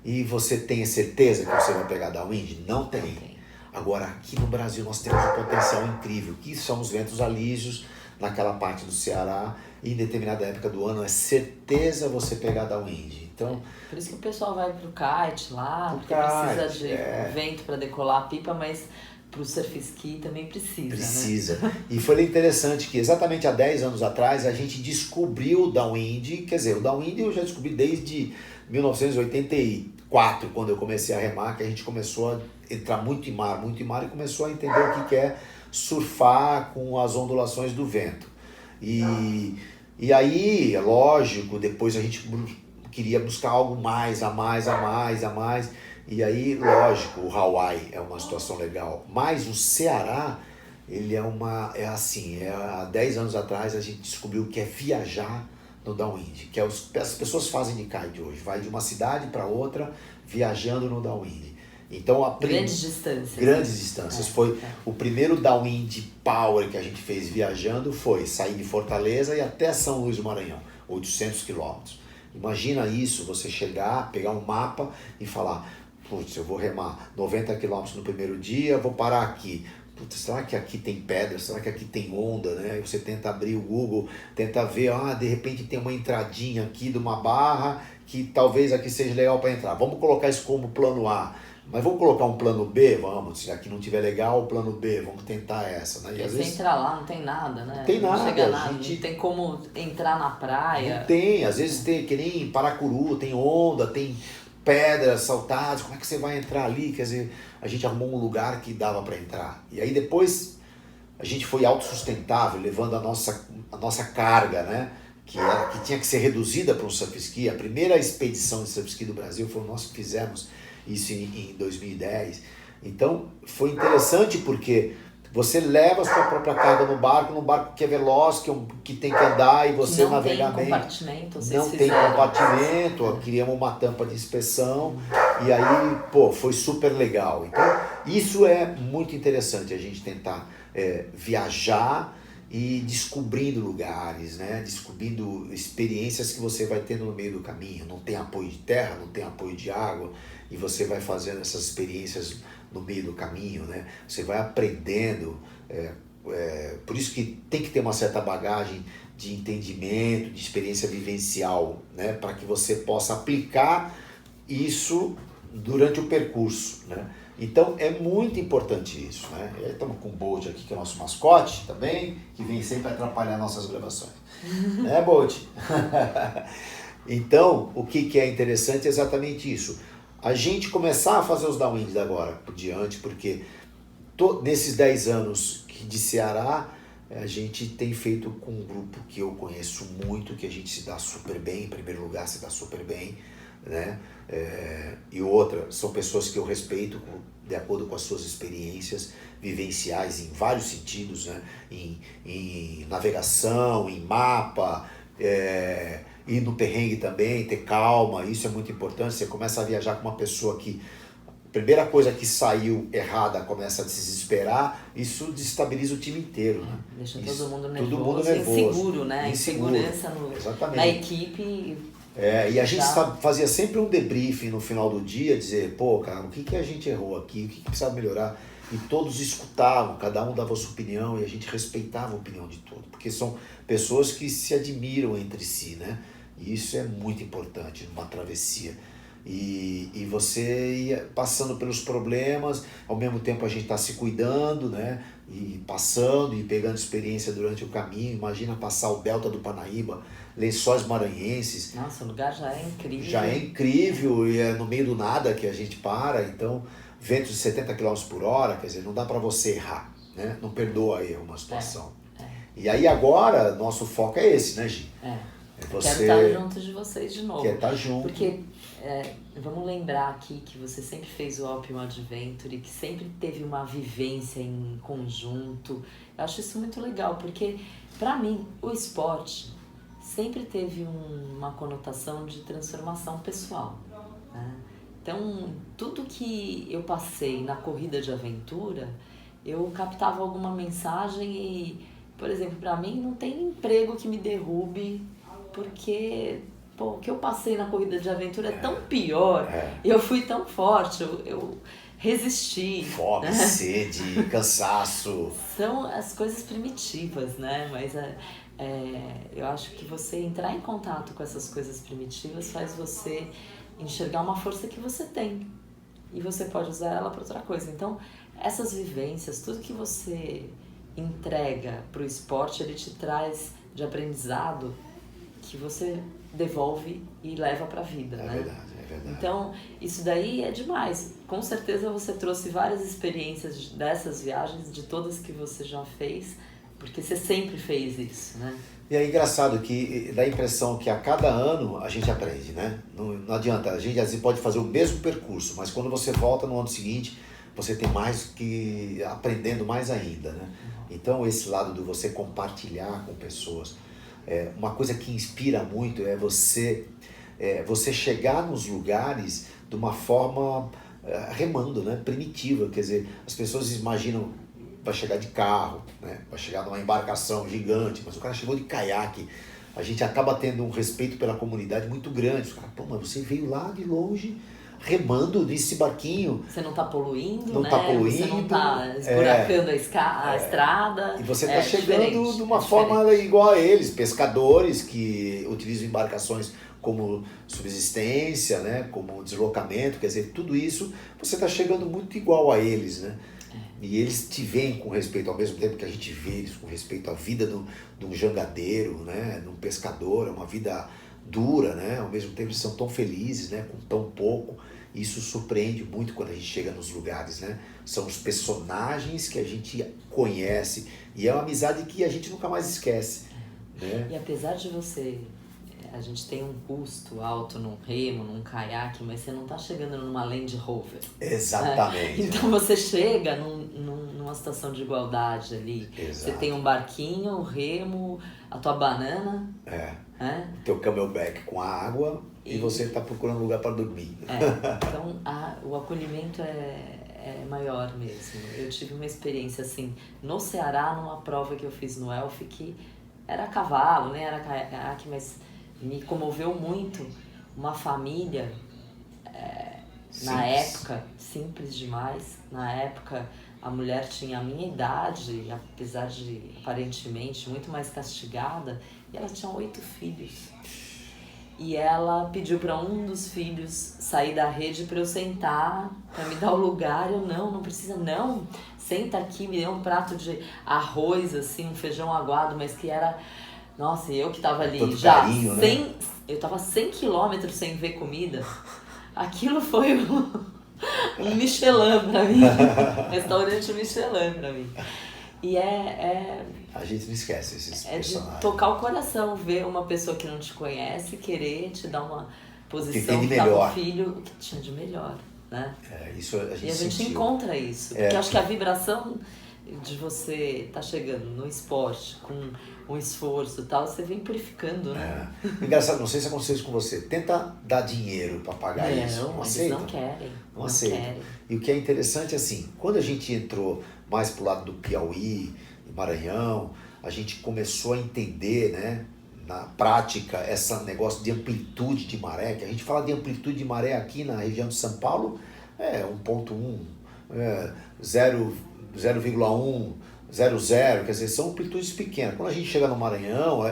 e você tem certeza que você vai pegar downwind? Não tem. Agora, aqui no Brasil nós temos um potencial incrível, que são os ventos alísios, naquela parte do Ceará, e em determinada época do ano é certeza você pegar downwind. Então, por isso que o pessoal vai pro kite lá, porque precisa de vento para decolar a pipa, mas pro surf ski também precisa. Né? E foi interessante que exatamente há 10 anos atrás a gente descobriu o downwind, quer dizer, o downwind eu já descobri desde 1984, quando eu comecei a remar, que a gente começou a entrar muito em mar e começou a entender o que é surfar com as ondulações do vento. E aí, é lógico, depois a gente queria buscar algo mais, a mais. E aí, lógico, o Hawaii é uma situação legal. Mas o Ceará, ele há 10 anos atrás a gente descobriu que é viajar no downwind, que as pessoas fazem de kite hoje, vai de uma cidade para outra viajando no downwind. Então, grandes distâncias. Grandes distâncias. Foi o primeiro downwind power que a gente fez viajando, foi sair de Fortaleza e até São Luís do Maranhão, 800 quilômetros. Imagina isso, você chegar, pegar um mapa e falar, putz, eu vou remar 90 quilômetros no primeiro dia, vou parar aqui. Putz, será que aqui tem pedra? Será que aqui tem onda, né? Você tenta abrir o Google, tenta ver, de repente tem uma entradinha aqui de uma barra que talvez aqui seja legal para entrar. Vamos colocar isso como plano A. Mas vamos colocar um plano B? Vamos, se aqui não tiver legal, o plano B, vamos tentar essa, né? E às vezes entrar lá não tem nada, né? Não tem nada, chega nada, não tem como entrar na praia. Não tem, às vezes tem, que nem Paracuru, tem onda, tem pedras saltadas, como é que você vai entrar ali? Quer dizer, a gente arrumou um lugar que dava para entrar. E aí depois a gente foi autossustentável, levando a nossa carga, né? Que tinha que ser reduzida para um surf ski. A primeira expedição de surf ski do Brasil foi nós que fizemos isso em 2010. Então foi interessante porque você leva a sua própria carga no barco que é veloz, que tem que andar e você navega bem. Não tem compartimento, criamos uma tampa de inspeção e aí, foi super legal. Então isso é muito interessante, a gente tentar viajar e descobrindo lugares, né? Descobrindo experiências que você vai tendo no meio do caminho. Não tem apoio de terra, não tem apoio de água, e você vai fazendo essas experiências no meio do caminho, né? Você vai aprendendo por isso que tem que ter uma certa bagagem de entendimento, de experiência vivencial, né? Para que você possa aplicar isso durante o percurso, né? Então é muito importante isso, né? Estamos com o Bolt aqui, que é o nosso mascote também, que vem sempre atrapalhar nossas gravações. Né, Bolt? Então, o que é interessante é exatamente isso. A gente começar a fazer os downwinds agora por diante, porque nesses 10 anos de Ceará, a gente tem feito com um grupo que eu conheço muito, que a gente se dá super bem, em primeiro lugar se dá super bem, né? E outra, são pessoas que eu respeito de acordo com as suas experiências vivenciais em vários sentidos, né? Em navegação, em mapa, ir no perrengue também, ter calma, isso é muito importante. Você começa a viajar com uma pessoa que a primeira coisa que saiu errada começa a desesperar, isso destabiliza o time inteiro, né? Deixa isso, todo mundo nervoso. Inseguro, né? Insegurança na equipe. E a gente fazia sempre um debriefing no final do dia, dizer, pô, cara, o que a gente errou aqui, o que precisa melhorar? E todos escutavam, cada um dava a sua opinião e a gente respeitava a opinião de todos, porque são pessoas que se admiram entre si, né? E isso é muito importante numa travessia. E você ia passando pelos problemas, ao mesmo tempo a gente está se cuidando, né? E passando e pegando experiência durante o caminho. Imagina passar o Delta do Parnaíba, Lençóis Maranhenses. Nossa, o lugar já é incrível. Já é incrível e é no meio do nada que a gente para, então ventos de 70 km por hora, quer dizer, não dá para você errar, né? Não perdoa erro uma situação. E aí agora, nosso foco é esse, né, Gi? Você... Quero estar junto de vocês de novo. Quer estar junto. Porque vamos lembrar aqui que você sempre fez o Alpium Adventure, que sempre teve uma vivência em conjunto. Eu acho isso muito legal, porque para mim o esporte sempre teve uma conotação de transformação pessoal, né? Então, tudo que eu passei na corrida de aventura, eu captava alguma mensagem e, por exemplo, para mim não tem emprego que me derrube, porque o que eu passei na corrida de aventura é tão pior, eu fui tão forte, eu resisti. Fome, né? Sede, cansaço. São as coisas primitivas, né? Mas eu acho que você entrar em contato com essas coisas primitivas faz você enxergar uma força que você tem e você pode usar ela para outra coisa. Então, essas vivências, tudo que você entrega para o esporte, ele te traz de aprendizado que você devolve e leva para a vida, né? Verdade, é verdade. Então, isso daí é demais. Com certeza você trouxe várias experiências dessas viagens, de todas que você já fez, porque você sempre fez isso, né? E é engraçado que dá a impressão que a cada ano a gente aprende, né? Não adianta, a gente às vezes pode fazer o mesmo percurso, mas quando você volta no ano seguinte, você tem mais que aprendendo mais ainda, né? Então esse lado de você compartilhar com pessoas, uma coisa que inspira muito é você chegar nos lugares de uma forma remando, né? Primitiva, quer dizer, as pessoas imaginam vai chegar de carro, né? Vai chegar numa embarcação gigante, mas o cara chegou de caiaque. A gente acaba tendo um respeito pela comunidade muito grande. Os caras, pô, mas você veio lá de longe remando nesse barquinho. Você não está poluindo, não né? Tá poluindo, você não está esburacando a estrada. E você está chegando de uma forma igual a eles, pescadores que utilizam embarcações como subsistência, né? Como deslocamento, quer dizer, tudo isso você está chegando muito igual a eles, né? E eles te veem com respeito, ao mesmo tempo que a gente vê eles com respeito à vida de um jangadeiro, né? De um pescador, é uma vida dura, né? Ao mesmo tempo eles são tão felizes, né? Com tão pouco. Isso surpreende muito quando a gente chega nos lugares, né? São os personagens que a gente conhece e é uma amizade que a gente nunca mais esquece, né? E apesar de a gente tem um custo alto num remo, num caiaque, mas você não está chegando numa Land Rover. Exatamente. Né? Então você chega numa situação de igualdade ali. Exato. Você tem um barquinho, o remo, a tua banana. O teu camelback com a água e você está procurando lugar para dormir. Então o acolhimento é maior mesmo. Eu tive uma experiência assim, no Ceará, numa prova que eu fiz no Elf, que era cavalo, né? Era caiaque, mas me comoveu muito uma família, na época, simples demais, na época a mulher tinha a minha idade, apesar de aparentemente muito mais castigada, e ela tinha 8 filhos. E ela pediu para um dos filhos sair da rede para eu sentar, para me dar o lugar. Eu, não precisa, não. Senta aqui, me deu um prato de arroz, assim, um feijão aguado, mas que era... Nossa, eu que tava ali todo já carinho, 100... né? Eu tava 100 quilômetros sem ver comida. Aquilo foi um Michelin pra mim. Restaurante Michelin pra mim. E A gente não esquece esses é de personagens. tocar o coração, ver uma pessoa que não te conhece, querer te dar uma posição tem de que tava melhor. um filho que tinha de melhor, né? Isso a gente E a gente sentiu. encontra isso. Porque acho que a vibração de você tá chegando no esporte com um esforço e tal, você vem purificando, né? Engraçado, não sei se aconteceu isso com você. Tenta dar dinheiro para pagar isso. Não eles aceita? não querem. Não aceita. querem. E o que é interessante, assim, quando a gente entrou mais pro lado do Piauí e Maranhão, a gente começou a entender, né, na prática, esse negócio de amplitude de maré, que a gente fala de amplitude de maré aqui na região de São Paulo, 1.1, 0,1, 0,0, quer dizer, são amplitudes pequenas. Quando a gente chega no Maranhão,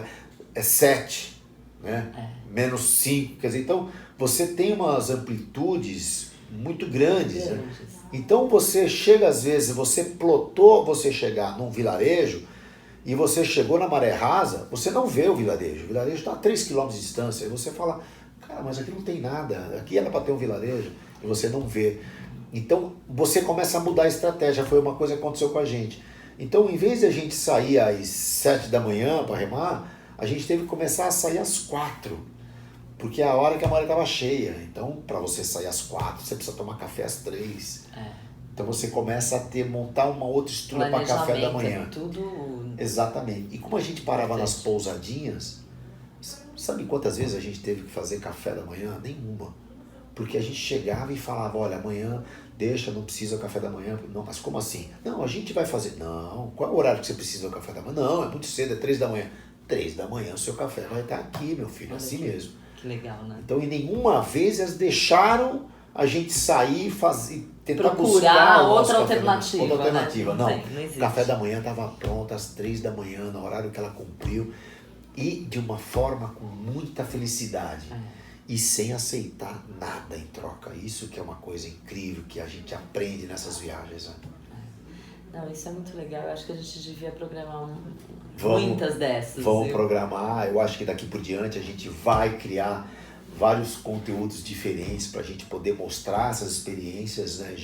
é 7, né? Menos 5, quer dizer, então você tem umas amplitudes muito grandes, né? Então você chega às vezes, você plotou você chegar num vilarejo e você chegou na maré rasa, você não vê o vilarejo está a 3 km de distância, e você fala, cara, mas aqui não tem nada, aqui era para ter um vilarejo, e você não vê. Então você começa a mudar a estratégia, foi uma coisa que aconteceu com a gente. Então, em vez de a gente sair às 7 da manhã para remar, a gente teve que começar a sair às 4, porque é a hora que a maré estava cheia. Então, para você sair às 4, você precisa tomar café às 3. Então você começa a montar uma outra estrutura para café da manhã. Tudo... Exatamente. E como a gente parava nas pousadinhas, sabe quantas vezes a gente teve que fazer café da manhã? Nenhuma. Porque a gente chegava e falava, olha, amanhã deixa, não precisa café da manhã. Não, mas como assim? Não, a gente vai fazer. Não, qual é o horário que você precisa do café da manhã? Não, é muito cedo, é 3 da manhã. 3 da manhã o seu café vai estar aqui, meu filho, assim mesmo. Que legal, né? Então, em nenhuma vez eles deixaram a gente sair e fazer, tentar procurar buscar outra alternativa. Outra alternativa, né? não. Não existe. O café da manhã estava pronto às 3 da manhã, no horário que ela cumpriu, e de uma forma com muita felicidade. E sem aceitar nada em troca. Isso que é uma coisa incrível que a gente aprende nessas viagens. Né? Não, isso é muito legal. Eu acho que a gente devia programar muitas dessas. Vamos programar. Eu acho que daqui por diante a gente vai criar vários conteúdos diferentes para a gente poder mostrar essas experiências, né?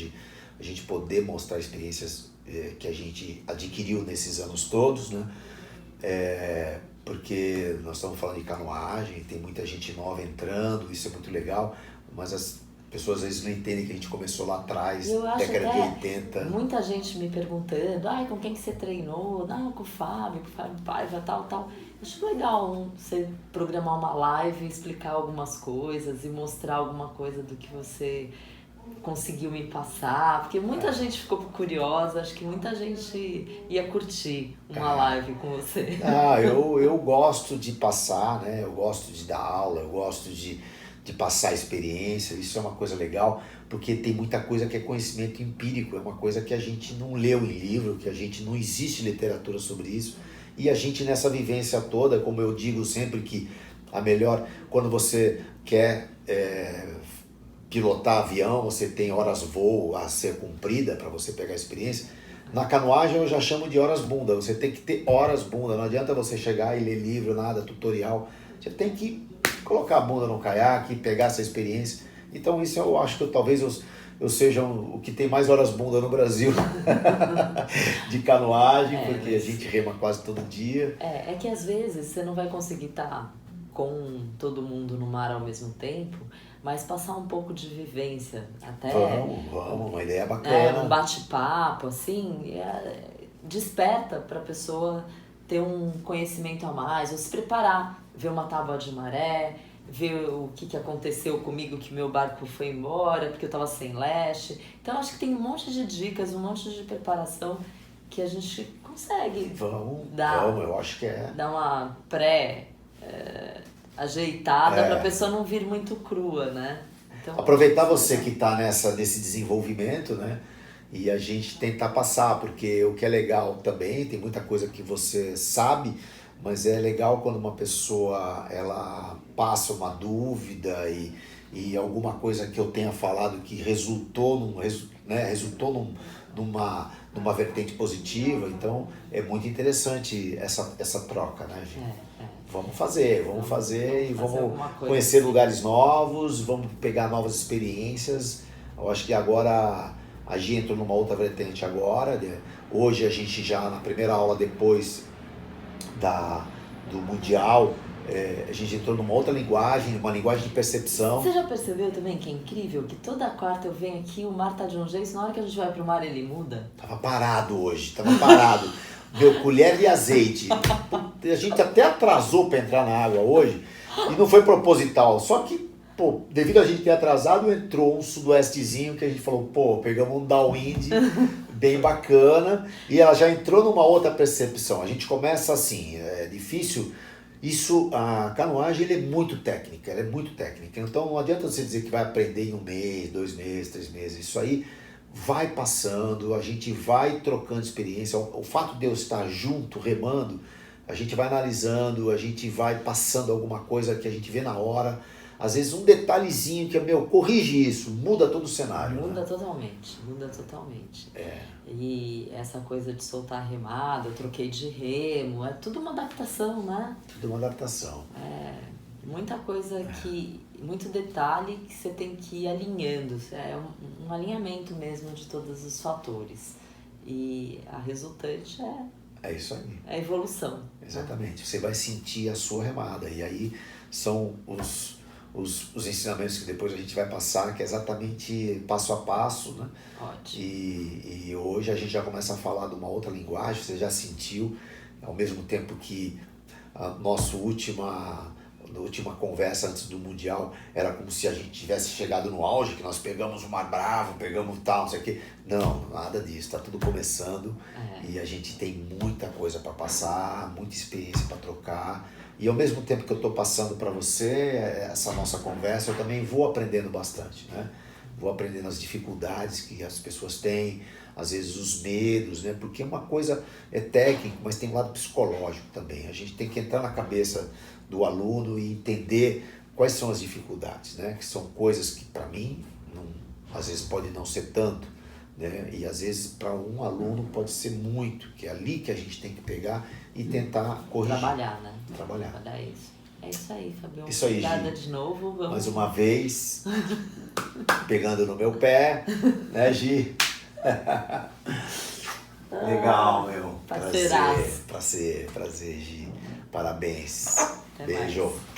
A gente poder mostrar experiências que a gente adquiriu nesses anos todos, né? Porque nós estamos falando de canoagem, tem muita gente nova entrando, isso é muito legal, mas as pessoas às vezes não entendem que a gente começou lá atrás, década de 80. Muita gente me perguntando, com quem que você treinou? Não, com o Fábio Paiva, tal. Acho legal você programar uma live, explicar algumas coisas e mostrar alguma coisa do que você conseguiu me passar, porque muita gente ficou curiosa, acho que muita gente ia curtir uma live com você. Eu gosto de passar, né? Eu gosto de dar aula, eu gosto de passar experiência, isso é uma coisa legal, porque tem muita coisa que é conhecimento empírico, é uma coisa que a gente não leu em livro, que a gente não existe literatura sobre isso, e a gente nessa vivência toda, como eu digo sempre que a melhor, quando você quer pilotar avião, você tem horas voo a ser cumprida para você pegar a experiência. Na canoagem eu já chamo de horas bunda, você tem que ter horas bunda, não adianta você chegar e ler livro, nada, tutorial, você tem que colocar a bunda no caiaque, pegar essa experiência. Então isso eu acho que talvez eu seja o que tem mais horas bunda no Brasil de canoagem, porque a gente rema quase todo dia. É que às vezes você não vai conseguir estar com todo mundo no mar ao mesmo tempo, mas passar um pouco de vivência, até... Vamos, uma ideia bacana. Um bate-papo, assim, desperta para a pessoa ter um conhecimento a mais, ou se preparar, ver uma tábua de maré, ver o que aconteceu comigo, que meu barco foi embora, porque eu estava sem leste. Então, acho que tem um monte de dicas, um monte de preparação que a gente consegue eu acho que dar uma ajeitada para a pessoa não vir muito crua, né? Então, aproveitar você que está nesse desenvolvimento, né? e a gente tentar passar, porque o que é legal também, tem muita coisa que você sabe, mas é legal quando uma pessoa ela passa uma dúvida e alguma coisa que eu tenha falado que resultou numa vertente positiva. Então é muito interessante essa troca, né, gente? Vamos fazer e vamos conhecer lugares novos, vamos pegar novas experiências. Eu acho que agora a Gi entrou numa outra vertente agora. Hoje a gente já, na primeira aula depois do Mundial, a gente entrou numa outra linguagem, uma linguagem de percepção. Você já percebeu também que é incrível? Que toda quarta eu venho aqui, o mar tá de um jeito, na hora que a gente vai pro mar ele muda? Tava parado hoje, Meu, colher de azeite. A gente até atrasou para entrar na água hoje e não foi proposital. Só que, pô, devido a gente ter atrasado, entrou um sudoestezinho que a gente falou, pô, pegamos um downwind bem bacana e ela já entrou numa outra percepção. A gente começa assim, é difícil. Isso, a canoagem ela é muito técnica, Então não adianta você dizer que vai aprender em 1 mês, 2 meses, 3 meses. Isso aí vai passando, a gente vai trocando experiência. O fato de eu estar junto, remando, a gente vai analisando, a gente vai passando alguma coisa que a gente vê na hora. Às vezes um detalhezinho que é, corrige isso, muda todo o cenário. Muda totalmente. E essa coisa de soltar a remada, eu troquei de remo, é tudo uma adaptação, né? Tudo uma adaptação. Muita coisa muito detalhe que você tem que ir alinhando. É um alinhamento mesmo de todos os fatores. E a resultante é isso aí. É a evolução. Exatamente. Né? Você vai sentir a sua remada. E aí são os ensinamentos que depois a gente vai passar, que é exatamente passo a passo, né? Ótimo. E hoje a gente já começa a falar de uma outra linguagem, você já sentiu, ao mesmo tempo que a nossa última conversa antes do Mundial era como se a gente tivesse chegado no auge, que nós pegamos o Mar Bravo, pegamos tal, não sei o quê. Não, nada disso, está tudo começando e a gente tem muita coisa para passar, muita experiência para trocar. E ao mesmo tempo que eu estou passando para você essa nossa conversa, eu também vou aprendendo bastante, né? Vou aprendendo as dificuldades que as pessoas têm, às vezes os medos, né? Porque uma coisa é técnico, mas tem um lado psicológico também. A gente tem que entrar na cabeça do aluno e entender quais são as dificuldades, né? Que são coisas que para mim, às vezes pode não ser tanto, né? E às vezes para um aluno pode ser muito, que é ali que a gente tem que pegar e tentar corrigir. Trabalhar, né? Trabalhar isso. É isso aí, Fabião. Isso aí, obrigada Gi. De novo. Vamos... Mais uma vez, pegando no meu pé, né, Gi? Legal, meu. Parceiraço. Prazer, Gi. Parabéns. Até Beijo. mais.